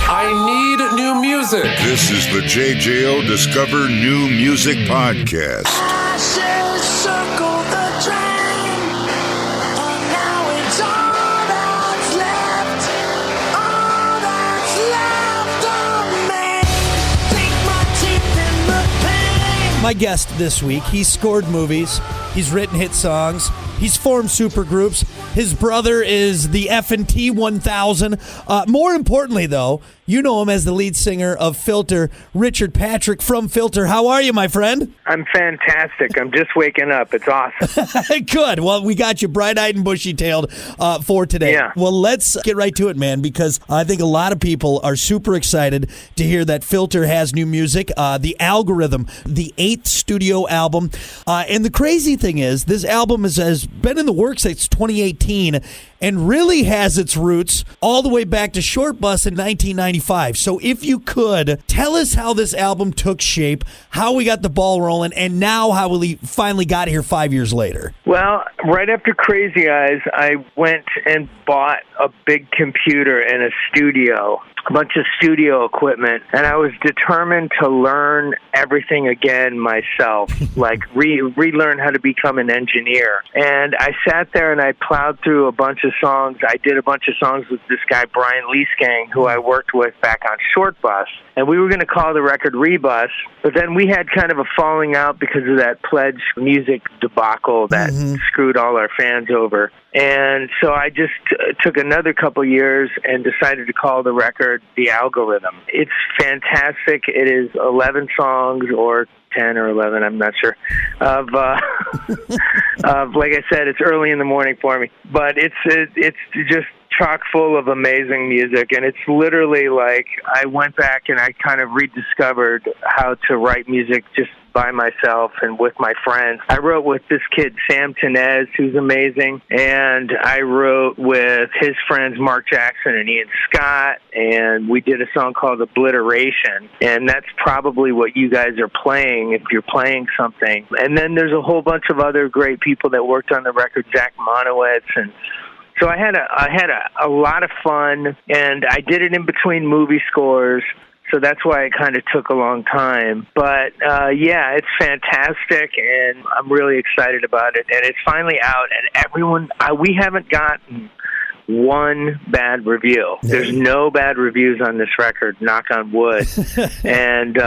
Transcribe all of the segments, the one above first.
I need new music. This is the JJO Discover New Music Podcast. I should circle the drain, and now it's all that's left. All that's left of me. Sink my teeth in the pain. My guest this week, he's scored movies, he's written hit songs, he's formed supergroups. His brother is the F&T 1000. More importantly, though, you know him as the lead singer of Filter, Richard Patrick from Filter. How are you, my friend? I'm fantastic. I'm just waking up. It's awesome. Good. Well, we got you bright-eyed and bushy-tailed for today. Yeah. Well, let's get right to it, man, because I think a lot of people are super excited to hear that Filter has new music. The Algorithm, the 8th studio album. And the crazy thing is, this album has been in the works since 2018 and really has its roots all the way back to Short Bus in 1995. So if you could, tell us how this album took shape, how we got the ball rolling, and now how we finally got here 5 years later. Well, right after Crazy Eyes, I went and bought a big computer and a studio, a bunch of studio equipment, and I was determined to learn everything again myself, like relearn how to become an engineer. And I sat there and I plowed through a bunch of songs. I did a bunch of songs with this guy, Brian Leesgang, who I worked with back on Short Bus. And we were going to call the record Rebus, but then we had kind of a falling out because of that Pledge music debacle that screwed all our fans over. And so I just took another couple years and decided to call the record The Algorithm. It's fantastic. It is 11 songs or 10 or 11, I'm not sure, of like I said, it's early in the morning for me, but it's just chock full of amazing music, and it's literally like I went back and I kind of rediscovered how to write music just by myself and with my friends. I wrote with this kid, Sam Tenez, who's amazing, and I wrote with his friends, Mark Jackson and Ian Scott, and we did a song called Obliteration, and that's probably what you guys are playing if you're playing something. And then there's a whole bunch of other great people that worked on the record, Zach Monowitz, and so I had a lot of fun, and I did it in between movie scores, so that's why it kind of took a long time. But, yeah, it's fantastic, and I'm really excited about it. And it's finally out, and everyone, we haven't gotten one bad review. There's no bad reviews on this record, knock on wood. And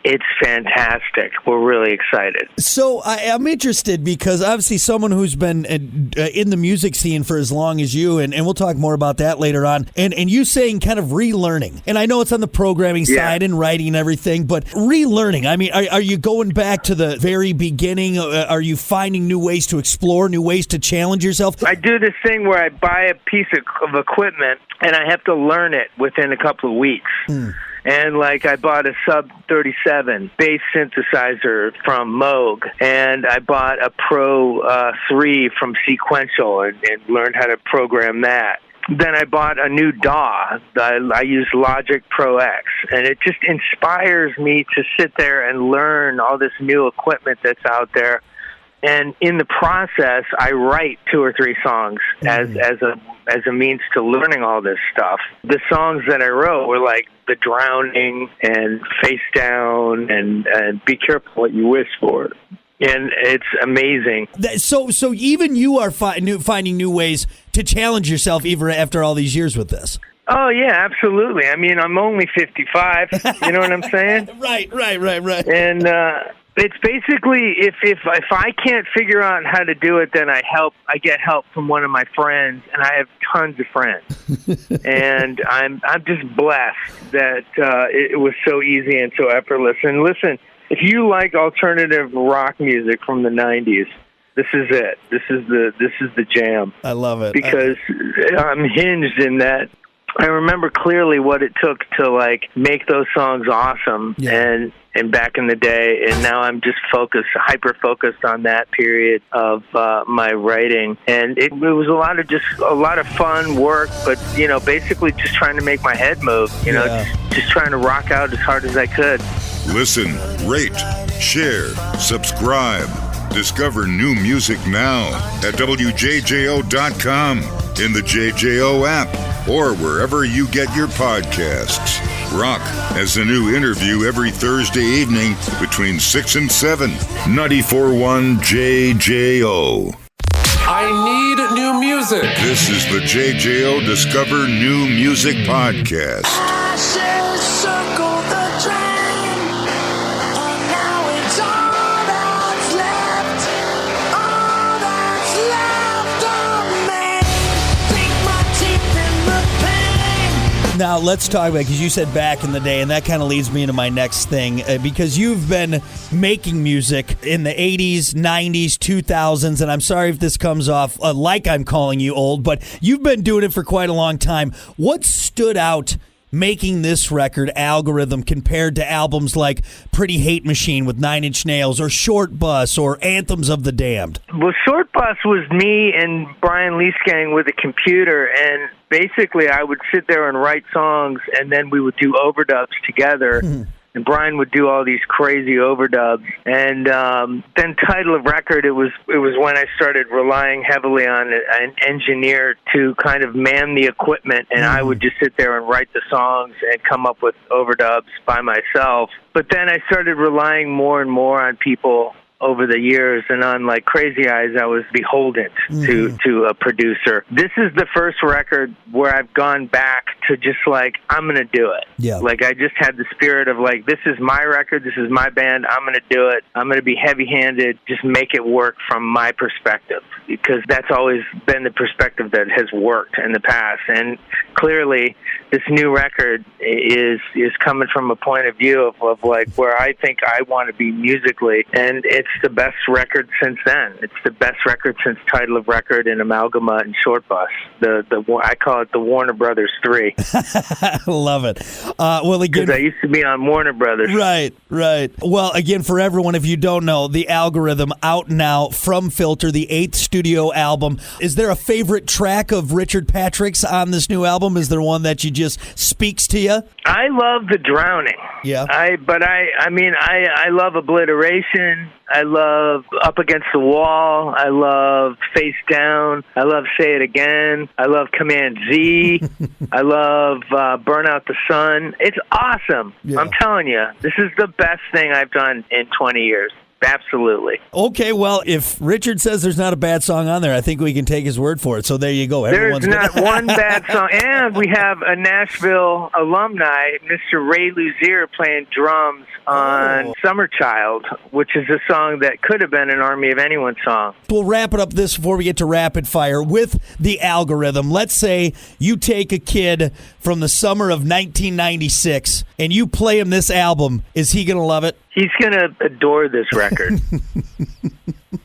it's fantastic. We're really excited. So I'm interested because obviously someone who's been in the music scene for as long as you, and we'll talk more about that later on, and you saying kind of relearning. And I know it's on the programming side and writing and everything, but relearning, I mean, are you going back to the very beginning? Are you finding new ways to explore, new ways to challenge yourself? I do this thing where I buy a piece of equipment and I have to learn it within a couple of weeks. And, like, I bought a Sub 37 bass synthesizer from Moog, and I bought a Pro 3 from Sequential and learned how to program that. Then I bought a new DAW. I use Logic Pro X, and it just inspires me to sit there and learn all this new equipment that's out there. And in the process, I write 2 or 3 songs as a means to learning all this stuff. The songs that I wrote were like The Drowning and Face Down and Be Careful What You Wish For. And it's amazing. So even you are finding new ways to challenge yourself even after all these years with this. Oh, yeah, absolutely. I mean, I'm only 55. You know what I'm saying? Right. And it's basically if I can't figure out how to do it, then I get help from one of my friends, and I have tons of friends. And I'm just blessed that it was so easy and so effortless. And listen, if you like alternative rock music from the 90s, this is it. This is the jam. I love it. Because I'm hinged in that. I remember clearly what it took to like make those songs awesome and back in the day, and now I'm just hyper focused on that period of my writing. And it was a lot of fun work, but basically just trying to make my head move, just trying to rock out as hard as I could. Listen, rate, share, subscribe. Discover new music now at WJJO.com, in the JJO app, or wherever you get your podcasts. Rock has a new interview every Thursday evening between 6 and 7. 94.1 JJO. I need new music. This is the JJO Discover New Music Podcast. Ashes circle the drain, and now it's all that's left. All that's left of me. Sink my teeth in the pain. Now, let's talk about, because you said back in the day, and that kind of leads me into my next thing, because you've been making music in the 80s, 90s, 2000s, and I'm sorry if this comes off like I'm calling you old, but you've been doing it for quite a long time. What stood out making this record, Algorithm, compared to albums like Pretty Hate Machine with 9 Inch Nails, or Short Bus, or Anthems of the Damned? Well, Short Bus was me and Brian Leesgang with a computer, and basically I would sit there and write songs, and then we would do overdubs together. And Brian would do all these crazy overdubs. And then title of record, it was when I started relying heavily on an engineer to kind of man the equipment, and I would just sit there and write the songs and come up with overdubs by myself. But then I started relying more and more on people over the years, and on like Crazy Eyes, I was beholden to a producer. This is the first record where I've gone back to just like, I'm going to do it. Yeah. Like, I just had the spirit of like, this is my record, this is my band, I'm going to do it. I'm going to be heavy-handed, just make it work from my perspective, because that's always been the perspective that has worked in the past. And clearly, this new record is coming from a point of view of like where I think I want to be musically, and it's the best record since then. It's the best record since title of record and Amalgama and Short Bus. I call it the Warner Brothers 3. Love it. Well, again, because I used to be on Warner Brothers. Right. Well, again, for everyone, if you don't know, the Algorithm out now from Filter, the 8th studio album. Is there a favorite track of Richard Patrick's on this new album? Is there one that you just speaks to you? I love The Drowning. Yeah. I love Obliteration. I love Up Against the Wall. I love Face Down. I love Say It Again. I love Command Z. I love Burn Out the Sun. It's awesome. Yeah. I'm telling you, this is the best thing I've done in 20 years. Absolutely. Okay, well, if Richard says there's not a bad song on there, I think we can take his word for it. So there you go. There's not one bad song. And we have a Nashville alumni, Mr. Ray Luzier, playing drums on Summer Child, which is a song that could have been an Army of Anyone song. We'll wrap it up this before we get to rapid fire with the Algorithm. Let's say you take a kid from the summer of 1996 and you play him this album. Is he going to love it? He's going to adore this record.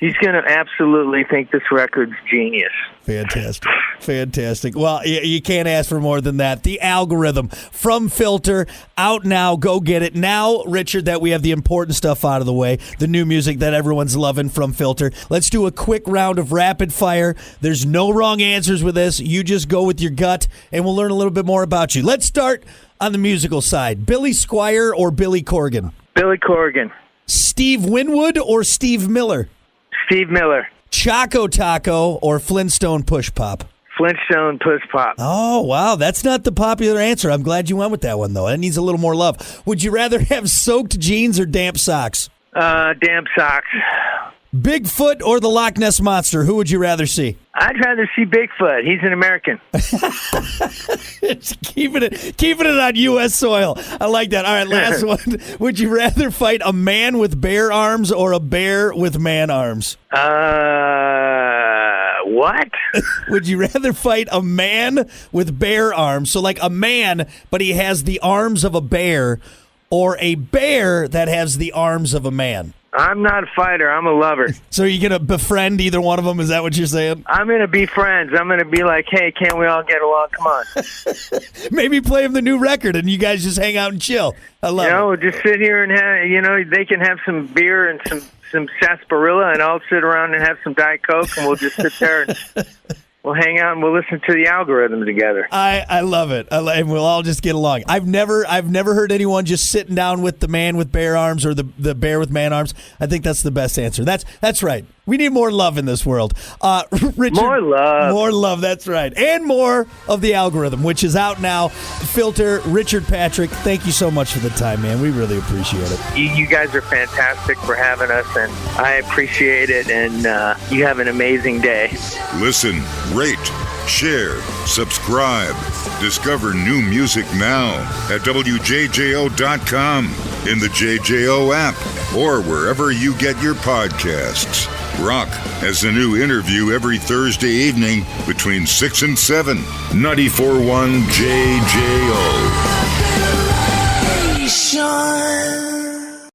He's going to absolutely think this record's genius. Fantastic. Well, you can't ask for more than that. The Algorithm from Filter, out now. Go get it. Now, Richard, that we have the important stuff out of the way, the new music that everyone's loving from Filter, let's do a quick round of rapid fire. There's no wrong answers with this. You just go with your gut, and we'll learn a little bit more about you. Let's start on the musical side. Billy Squier or Billy Corgan? Billy Corgan. Steve Winwood or Steve Miller? Steve Miller. Choco Taco or Flintstone Push Pop? Flintstone Push Pop. Oh, wow. That's not the popular answer. I'm glad you went with that one, though. That needs a little more love. Would you rather have soaked jeans or damp socks? Damp socks. Bigfoot or the Loch Ness Monster? Who would you rather see? I'd rather see Bigfoot. He's an American. keeping it on U.S. soil. I like that. All right, last one. Would you rather fight a man with bear arms or a bear with man arms? What? Would you rather fight a man with bear arms, so like a man, but he has the arms of a bear, or a bear that has the arms of a man? I'm not a fighter. I'm a lover. So are you going to befriend either one of them? Is that what you're saying? I'm going to be friends. I'm going to be like, hey, can't we all get along? Come on. Maybe play them the new record and you guys just hang out and chill. I love it. We'll just sit here and have, they can have some beer and some sarsaparilla, and I'll sit around and have some Diet Coke, and we'll just sit there and we'll hang out and we'll listen to the Algorithm together. I love it. And we'll all just get along. I've never heard anyone just sitting down with the man with bear arms or the bear with man arms. I think that's the best answer. That's right. We need more love in this world. Richard, More love. More love, that's right. And more of The Algorithm, which is out now. Filter, Richard Patrick, thank you so much for the time, man. We really appreciate it. You guys are fantastic for having us, and I appreciate it, and you have an amazing day. Listen, rate, share, subscribe. Discover new music now at WJJO.com, in the JJO app, or wherever you get your podcasts. Rock has a new interview every Thursday evening between 6 and 7. 94.1 JJO. Sean.